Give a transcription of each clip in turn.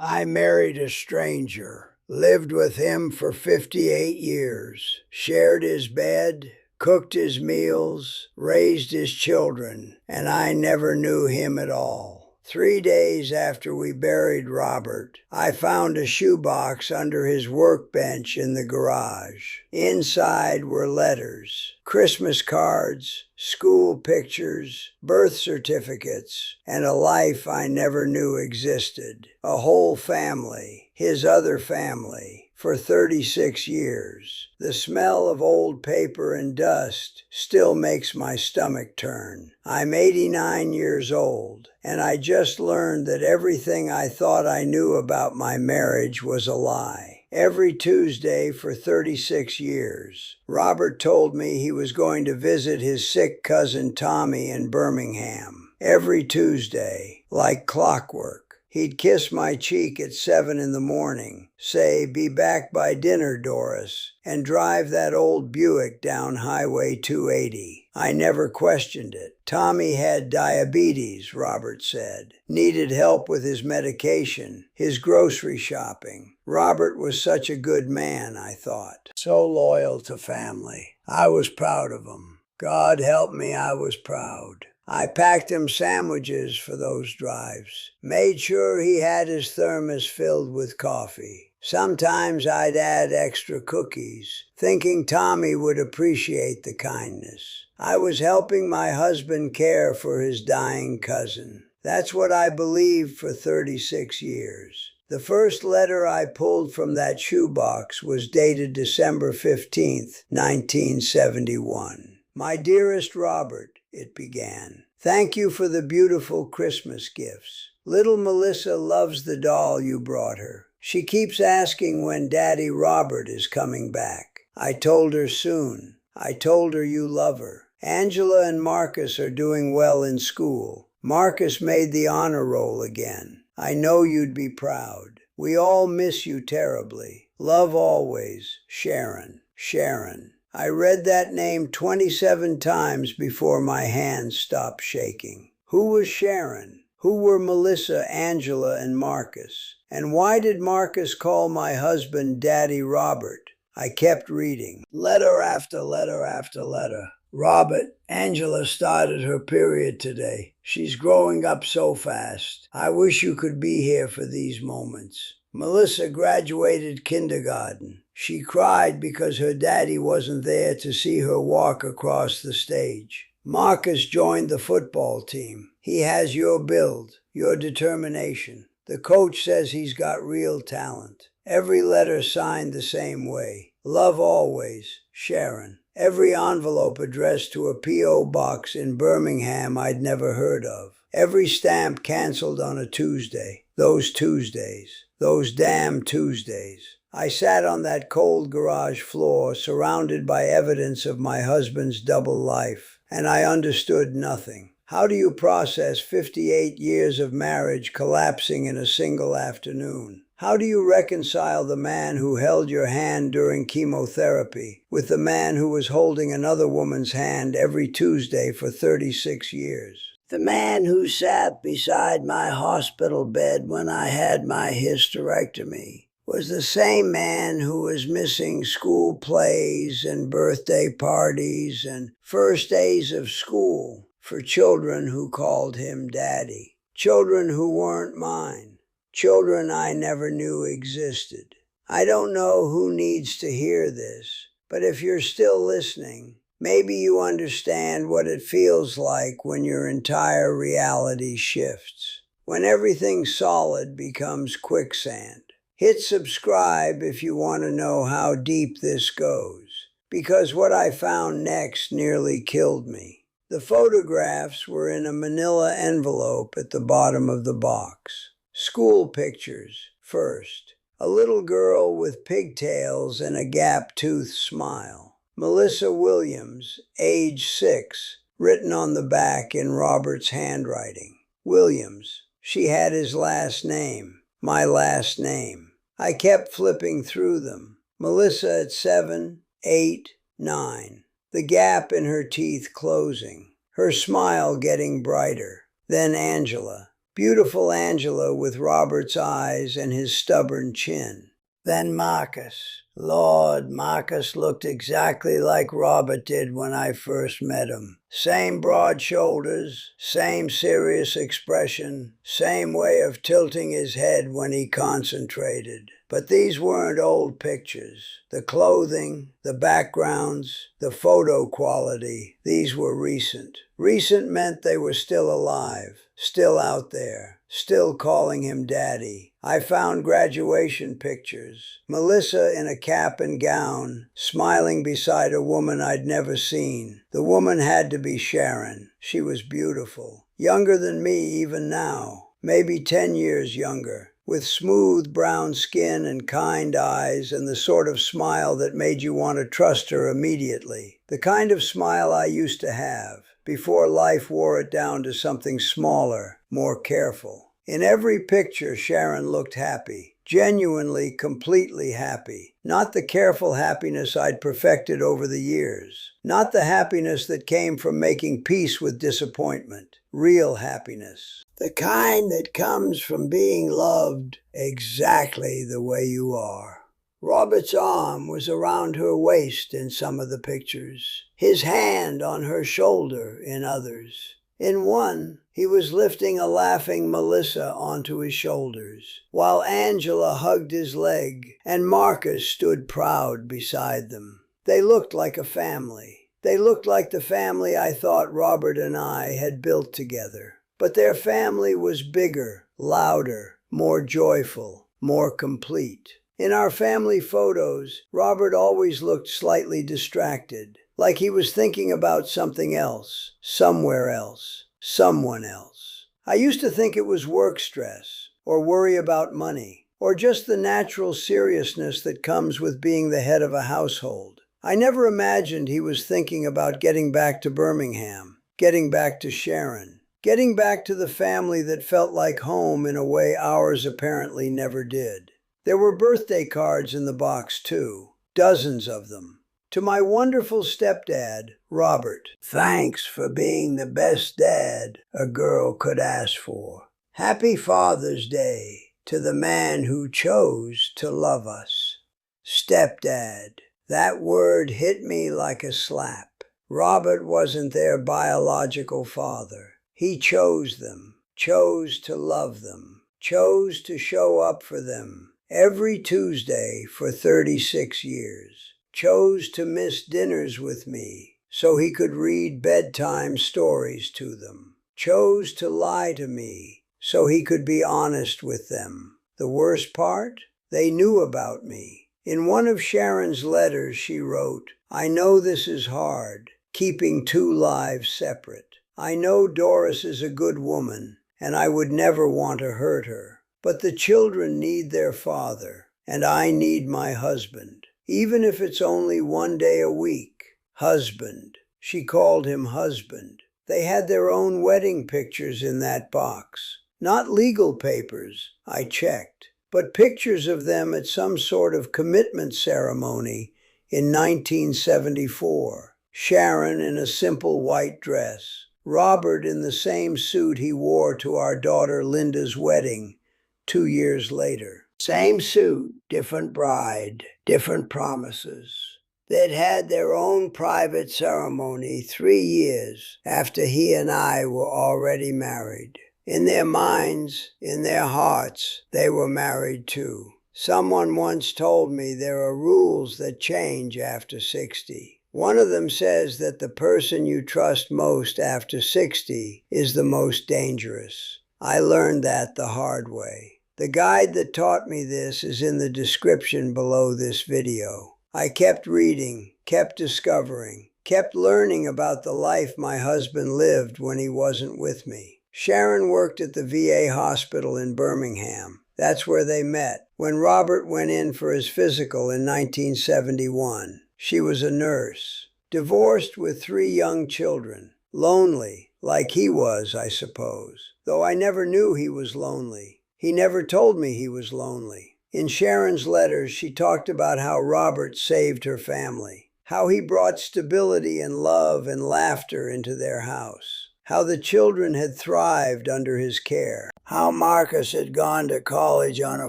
I married a stranger, lived with him for 58 years, shared his bed, cooked his meals, raised his children, and I never knew him at all. 3 days after we buried Robert, I found a shoebox under his workbench in the garage. Inside were letters, Christmas cards, school pictures, birth certificates, and a life I never knew existed. A whole family, his other family, for 36 years. The smell of old paper and dust still makes my stomach turn. I'm 89 years old, and I just learned that everything I thought I knew about my marriage was a lie. Every Tuesday for 36 years, Robert told me he was going to visit his sick cousin Tommy in Birmingham. Every Tuesday, like clockwork. He'd kiss my cheek at 7 in the morning, say, "Be back by dinner, Doris," and drive that old Buick down Highway 280. I never questioned it. Tommy had diabetes, Robert said. Needed help with his medication, his grocery shopping. Robert was such a good man, I thought. So loyal to family. I was proud of him. God help me, I was proud. I packed him sandwiches for those drives. Made sure he had his thermos filled with coffee. Sometimes I'd add extra cookies, thinking Tommy would appreciate the kindness. I was helping my husband care for his dying cousin. That's what I believed for 36 years. The first letter I pulled from that shoebox was dated December 15th, 1971. "My dearest Robert," it began. "Thank you for the beautiful Christmas gifts. Little Melissa loves the doll you brought her. She keeps asking when Daddy Robert is coming back. I told her soon. I told her you love her. Angela and Marcus are doing well in school. Marcus made the honor roll again. I know you'd be proud. We all miss you terribly. Love always, Sharon." Sharon. I read that name 27 times before my hands stopped shaking. Who was Sharon? Who were Melissa, Angela, and Marcus? And why did Marcus call my husband Daddy Robert? I kept reading. Letter after letter after letter. "Robert, Angela started her period today. She's growing up so fast. I wish you could be here for these moments. Melissa graduated kindergarten. She cried because her daddy wasn't there to see her walk across the stage. Marcus joined the football team. He has your build, your determination. The coach says he's got real talent." Every letter signed the same way. "Love always, Sharon." Every envelope addressed to a P.O. box in Birmingham I'd never heard of. Every stamp canceled on a Tuesday. Those Tuesdays. Those damn Tuesdays. I sat on that cold garage floor, surrounded by evidence of my husband's double life, and I understood nothing. How do you process 58 years of marriage collapsing in a single afternoon? How do you reconcile the man who held your hand during chemotherapy with the man who was holding another woman's hand every Tuesday for 36 years? The man who sat beside my hospital bed when I had my hysterectomy was the same man who was missing school plays and birthday parties and first days of school for children who called him Daddy. Children who weren't mine. Children I never knew existed. I don't know who needs to hear this, but if you're still listening, maybe you understand what it feels like when your entire reality shifts, when everything solid becomes quicksand. Hit subscribe if you want to know how deep this goes, because what I found next nearly killed me. The photographs were in a manila envelope at the bottom of the box. School pictures first. A little girl with pigtails and a gap-toothed smile. Melissa Williams, age 6, written on the back in Robert's handwriting. Williams. She had his last name, my last name. I kept flipping through them. Melissa at 7, 8, 9. The gap in her teeth closing. Her smile getting brighter. Then Angela. Beautiful Angela with Robert's eyes and his stubborn chin. Then Marcus. Lord, Marcus looked exactly like Robert did when I first met him. Same broad shoulders, same serious expression, same way of tilting his head when he concentrated. But these weren't old pictures. The clothing, the backgrounds, the photo quality, these were recent. Recent meant they were still alive, still out there, still calling him Daddy. I found graduation pictures. Melissa in a cap and gown, smiling beside a woman I'd never seen. The woman had to be Sharon. She was beautiful. Younger than me even now. Maybe 10 years younger. With smooth brown skin and kind eyes and the sort of smile that made you want to trust her immediately. The kind of smile I used to have, before life wore it down to something smaller, more careful. In every picture, Sharon looked happy. Genuinely, completely happy. Not the careful happiness I'd perfected over the years. Not the happiness that came from making peace with disappointment. Real happiness. The kind that comes from being loved exactly the way you are. Robert's arm was around her waist in some of the pictures. His hand on her shoulder in others. In one, he was lifting a laughing Melissa onto his shoulders, while Angela hugged his leg and Marcus stood proud beside them. They looked like a family. They looked like the family I thought Robert and I had built together. But their family was bigger, louder, more joyful, more complete. In our family photos, Robert always looked slightly distracted, like he was thinking about something else, somewhere else, someone else. I used to think it was work stress, or worry about money, or just the natural seriousness that comes with being the head of a household. I never imagined he was thinking about getting back to Birmingham, getting back to Sharon, getting back to the family that felt like home in a way ours apparently never did. There were birthday cards in the box too, dozens of them. To my wonderful stepdad, Robert, thanks for being the best dad a girl could ask for. Happy Father's Day to the man who chose to love us. Stepdad, that word hit me like a slap. Robert wasn't their biological father. He chose them, chose to love them, chose to show up for them every Tuesday for 36 years. Chose to miss dinners with me so he could read bedtime stories to them. Chose to lie to me so he could be honest with them. The worst part? They knew about me. In one of Sharon's letters she wrote, I know this is hard, keeping two lives separate. I know Doris is a good woman, and I would never want to hurt her. But the children need their father, and I need my husband. Even if it's only 1 day a week. Husband. She called him husband. They had their own wedding pictures in that box. Not legal papers, I checked, but pictures of them at some sort of commitment ceremony in 1974. Sharon in a simple white dress. Robert in the same suit he wore to our daughter Linda's wedding 2 years later. Same suit, different bride, different promises. They'd had their own private ceremony 3 years after he and I were already married. In their minds, in their hearts, they were married too. Someone once told me there are rules that change after 60. One of them says that the person you trust most after 60 is the most dangerous. I learned that the hard way. The guide that taught me this is in the description below this video. I kept reading, kept discovering, kept learning about the life my husband lived when he wasn't with me. Sharon worked at the VA hospital in Birmingham. That's where they met. When Robert went in for his physical in 1971, she was a nurse. Divorced with 3 young children. Lonely, like he was, I suppose. Though I never knew he was lonely. He never told me he was lonely. In Sharon's letters, she talked about how Robert saved her family, how he brought stability and love and laughter into their house, how the children had thrived under his care, how Marcus had gone to college on a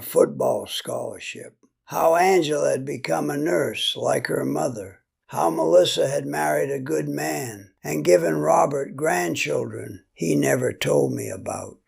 football scholarship, how Angela had become a nurse like her mother, how Melissa had married a good man and given Robert grandchildren he never told me about.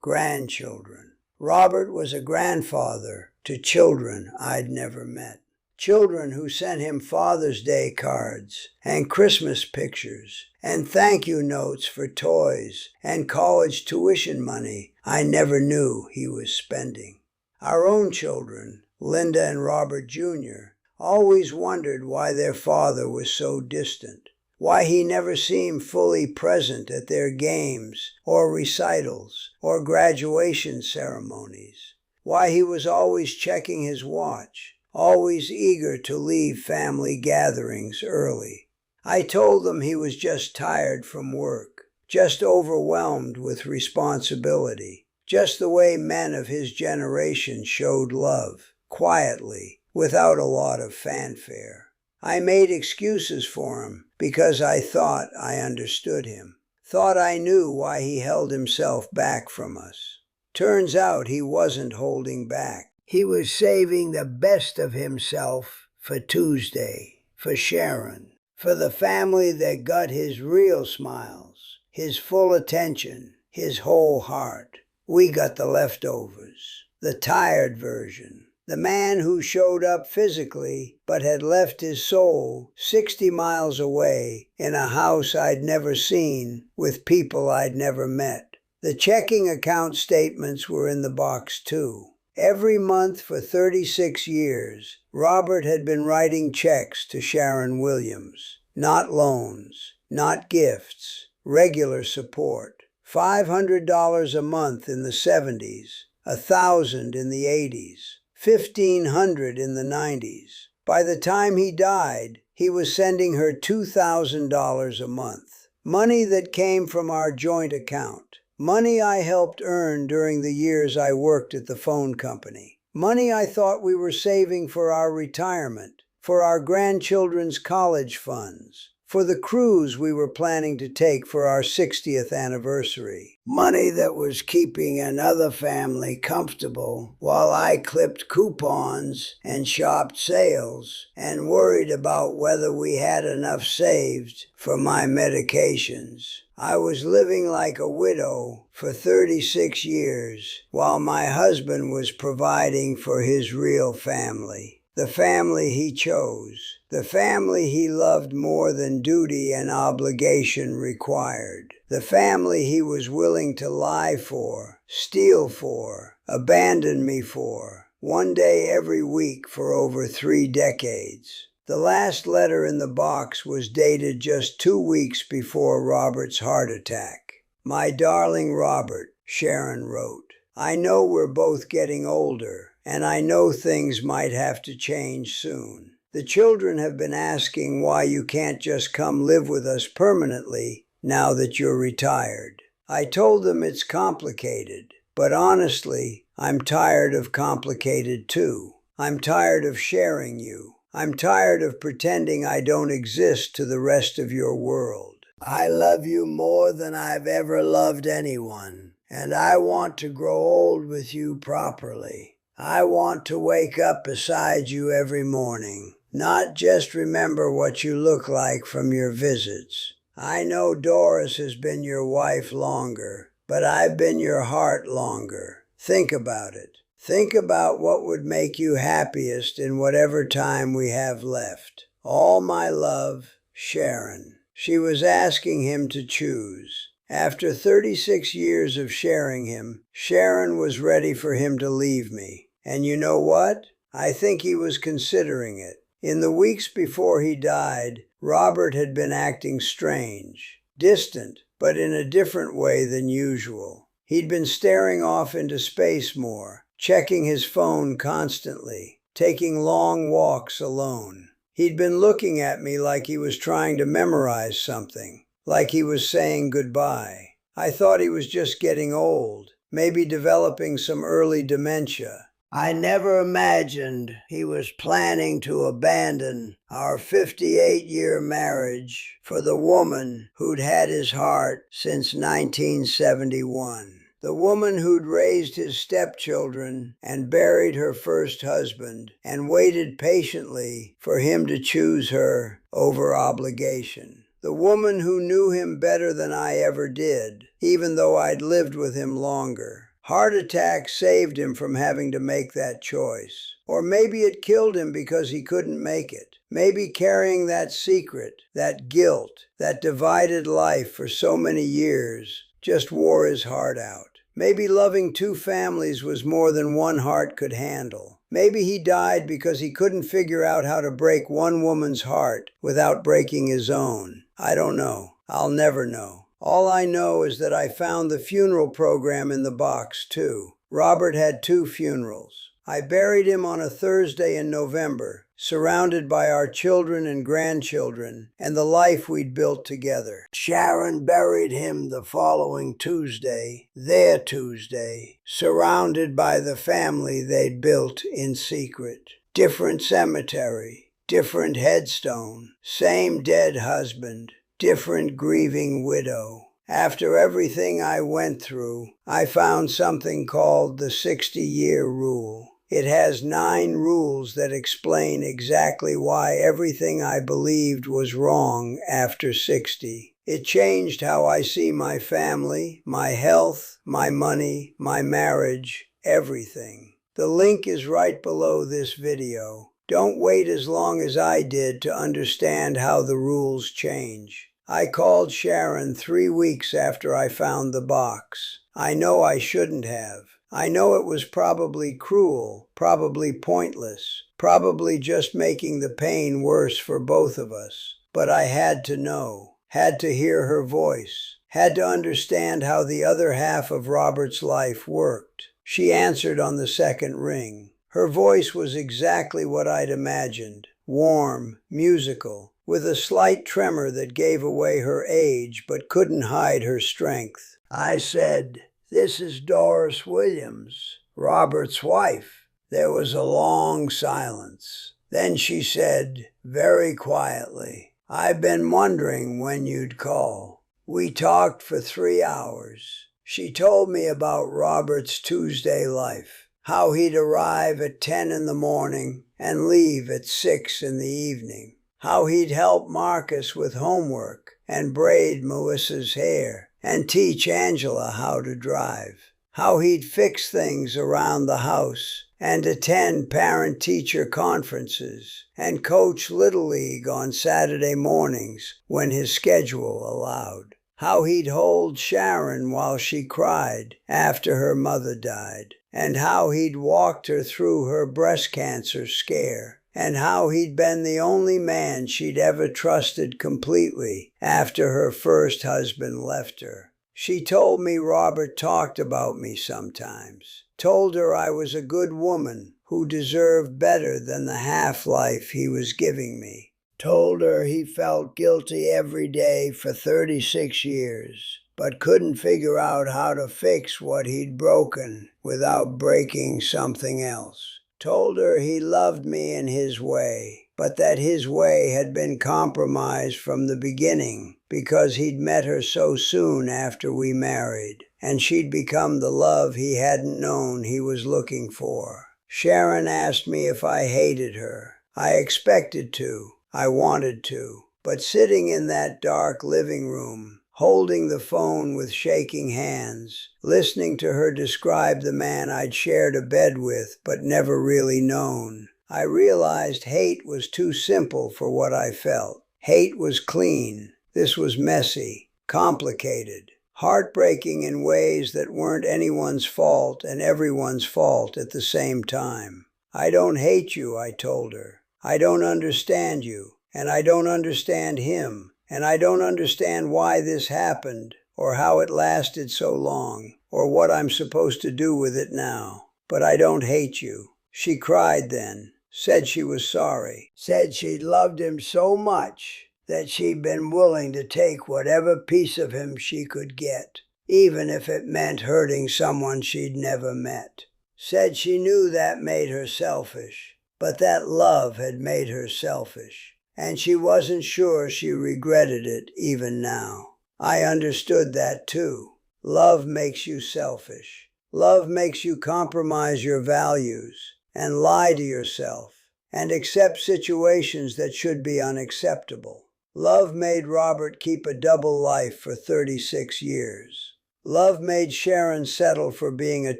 Grandchildren. Robert was a grandfather to children I'd never met. Children who sent him Father's Day cards and Christmas pictures and thank you notes for toys and college tuition money I never knew he was spending. Our own children, Linda and Robert Jr., always wondered why their father was so distant, why he never seemed fully present at their games or recitals or graduation ceremonies, why he was always checking his watch, always eager to leave family gatherings early. I told them he was just tired from work, just overwhelmed with responsibility, just the way men of his generation showed love, quietly, without a lot of fanfare. I made excuses for him because I thought I understood him, thought I knew why he held himself back from us. Turns out he wasn't holding back. He was saving the best of himself for Tuesday, for Sharon, for the family that got his real smiles, his full attention, his whole heart. We got the leftovers, the tired version. The man who showed up physically but had left his soul 60 miles away in a house I'd never seen with people I'd never met. The checking account statements were in the box too. Every month for 36 years, Robert had been writing checks to Sharon Williams. Not loans, not gifts, regular support. $500 a month in the 70s, $1,000 in the 80s. $1,500 in the 90s. By the time he died, he was sending her $2,000 a month. Money that came from our joint account. Money I helped earn during the years I worked at the phone company. Money I thought we were saving for our retirement, for our grandchildren's college funds, for the cruise we were planning to take for our 60th anniversary. Money that was keeping another family comfortable while I clipped coupons and shopped sales and worried about whether we had enough saved for my medications. I was living like a widow for 36 years while my husband was providing for his real family. The family he chose, the family he loved more than duty and obligation required, the family he was willing to lie for, steal for, abandon me for, one day every week for over 3 decades. The last letter in the box was dated just 2 weeks before Robert's heart attack. "My darling Robert," Sharon wrote, "I know we're both getting older, and I know things might have to change soon. The children have been asking why you can't just come live with us permanently now that you're retired. I told them it's complicated, but honestly, I'm tired of complicated too. I'm tired of sharing you. I'm tired of pretending I don't exist to the rest of your world. I love you more than I've ever loved anyone, and I want to grow old with you properly. I want to wake up beside you every morning, not just remember what you look like from your visits. I know Doris has been your wife longer, but I've been your heart longer. Think about it. Think about what would make you happiest in whatever time we have left. All my love, Sharon." She was asking him to choose. After 36 years of sharing him, Sharon was ready for him to leave me. And you know what? I think he was considering it. In the weeks before he died, Robert had been acting strange, distant, but in a different way than usual. He'd been staring off into space more, checking his phone constantly, taking long walks alone. He'd been looking at me like he was trying to memorize something, like he was saying goodbye. I thought he was just getting old, maybe developing some early dementia. I never imagined he was planning to abandon our 58-year marriage for the woman who'd had his heart since 1971. The woman who'd raised his stepchildren and buried her first husband and waited patiently for him to choose her over obligation. The woman who knew him better than I ever did, even though I'd lived with him longer. Heart attack saved him from having to make that choice. Or maybe it killed him because he couldn't make it. Maybe carrying that secret, that guilt, that divided life for so many years just wore his heart out. Maybe loving two families was more than one heart could handle. Maybe he died because he couldn't figure out how to break one woman's heart without breaking his own. I don't know. I'll never know. All I know is that I found the funeral program in the box, too. Robert had 2 funerals. I buried him on a Thursday in November, surrounded by our children and grandchildren and the life we'd built together. Sharon buried him the following Tuesday, their Tuesday, surrounded by the family they'd built in secret. Different cemetery, different headstone, same dead husband, different grieving widow. After everything I went through, I found something called the 60-year rule. It has 9 rules that explain exactly why everything I believed was wrong after 60. It changed how I see my family, my health, my money, my marriage, everything. The link is right below this video. Don't wait as long as I did to understand how the rules change. I called Sharon 3 weeks after I found the box. I know I shouldn't have. I know it was probably cruel, probably pointless, probably just making the pain worse for both of us. But I had to know, had to hear her voice, had to understand how the other half of Robert's life worked. She answered on the second ring. Her voice was exactly what I'd imagined, warm, musical, with a slight tremor that gave away her age but couldn't hide her strength. I said, "This is Doris Williams, Robert's wife." There was a long silence. Then she said, very quietly, "I've been wondering when you'd call." We talked for 3 hours. She told me about Robert's Tuesday life, how he'd arrive at 10 in the morning and leave at 6 in the evening, how he'd help Marcus with homework and braid Melissa's hair and teach Angela how to drive, how he'd fix things around the house and attend parent-teacher conferences and coach Little League on Saturday mornings when his schedule allowed, how he'd hold Sharon while she cried after her mother died, and how he'd walked her through her breast cancer scare, and how he'd been the only man she'd ever trusted completely after her first husband left her. She told me Robert talked about me sometimes, told her I was a good woman who deserved better than the half-life he was giving me, told her he felt guilty every day for 36 years, but couldn't figure out how to fix what he'd broken without breaking something else. Told her he loved me in his way, but that his way had been compromised from the beginning because he'd met her so soon after we married, and she'd become the love he hadn't known he was looking for. Sharon asked me if I hated her. I expected to. I wanted to. But sitting in that dark living room, holding the phone with shaking hands, listening to her describe the man I'd shared a bed with but never really known, I realized hate was too simple for what I felt. Hate was clean. This was messy, complicated, heartbreaking in ways that weren't anyone's fault and everyone's fault at the same time. I don't hate you, I told her. I don't understand you, and I don't understand him, and I don't understand why this happened, or how it lasted so long, or what I'm supposed to do with it now. But I don't hate you. She cried then, said she was sorry, said she'd loved him so much that she'd been willing to take whatever piece of him she could get, even if it meant hurting someone she'd never met. Said she knew that made her selfish, but that love had made her selfish, and she wasn't sure she regretted it even now. I understood that too. Love makes you selfish. Love makes you compromise your values and lie to yourself and accept situations that should be unacceptable. Love made Robert keep a double life for 36 years. Love made Sharon settle for being a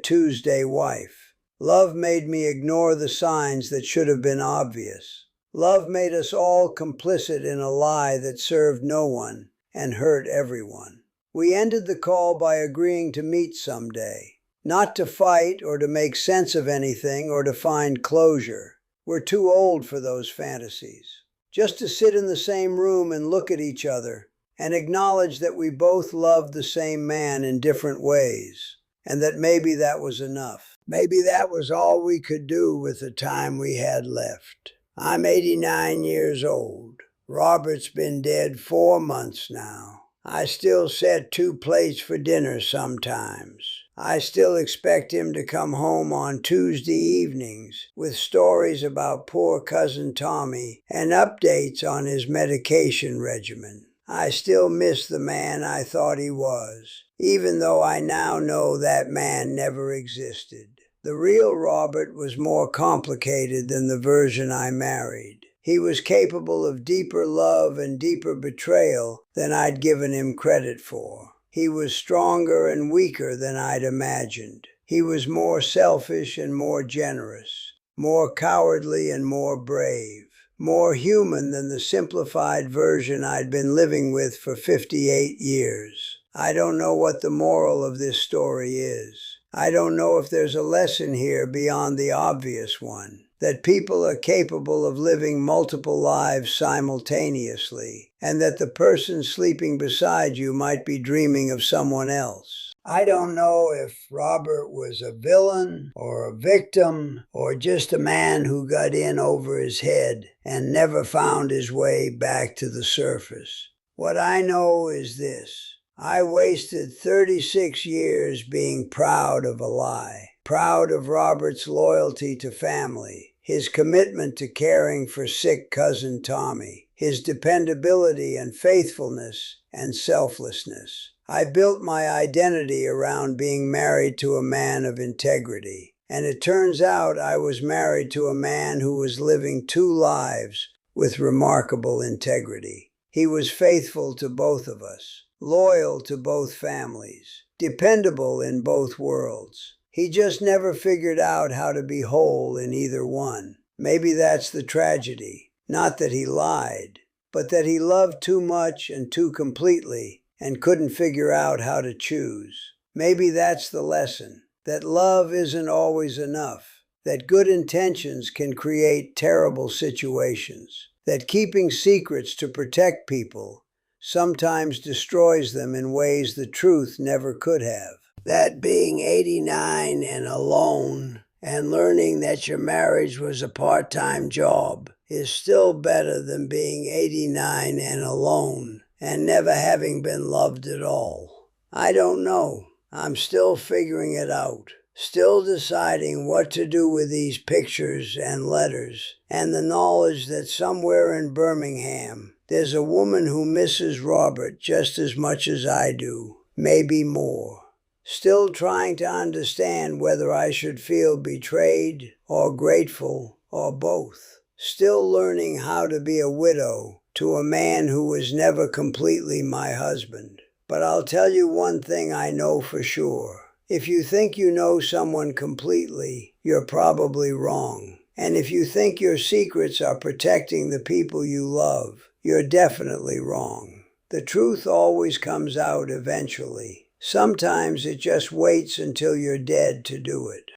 Tuesday wife. Love made me ignore the signs that should have been obvious. Love made us all complicit in a lie that served no one and hurt everyone. We ended the call by agreeing to meet someday, not to fight or to make sense of anything or to find closure. We're too old for those fantasies. Just to sit in the same room and look at each other and acknowledge that we both loved the same man in different ways, and that maybe that was enough. Maybe that was all we could do with the time we had left. I'm 89 years old. Robert's been dead 4 months now. I still set 2 plates for dinner sometimes. I still expect him to come home on Tuesday evenings with stories about poor cousin Tommy and updates on his medication regimen. I still miss the man I thought he was, even though I now know that man never existed. The real Robert was more complicated than the version I married. He was capable of deeper love and deeper betrayal than I'd given him credit for. He was stronger and weaker than I'd imagined. He was more selfish and more generous, more cowardly and more brave, more human than the simplified version I'd been living with for 58 years. I don't know what the moral of this story is. I don't know if there's a lesson here beyond the obvious one, that people are capable of living multiple lives simultaneously, and that the person sleeping beside you might be dreaming of someone else. I don't know if Robert was a villain or a victim or just a man who got in over his head and never found his way back to the surface. What I know is this: I wasted 36 years being proud of a lie, proud of Robert's loyalty to family, his commitment to caring for sick cousin Tommy, his dependability and faithfulness and selflessness. I built my identity around being married to a man of integrity, and it turns out I was married to a man who was living 2 lives with remarkable integrity. He was faithful to both of us, loyal to both families, dependable in both worlds. He just never figured out how to be whole in either one. Maybe that's the tragedy. Not that he lied, but that he loved too much and too completely and couldn't figure out how to choose. Maybe that's the lesson, that love isn't always enough, that good intentions can create terrible situations, that keeping secrets to protect people sometimes destroys them in ways the truth never could have. That being 89 and alone and learning that your marriage was a part-time job is still better than being 89 and alone and never having been loved at all. I don't know. I'm still figuring it out, still deciding what to do with these pictures and letters, and the knowledge that somewhere in Birmingham there's a woman who misses Robert just as much as I do, maybe more. Still trying to understand whether I should feel betrayed or grateful or both. Still learning how to be a widow to a man who was never completely my husband. But I'll tell you one thing I know for sure. If you think you know someone completely, you're probably wrong. And if you think your secrets are protecting the people you love, you're definitely wrong. The truth always comes out eventually. Sometimes it just waits until you're dead to do it.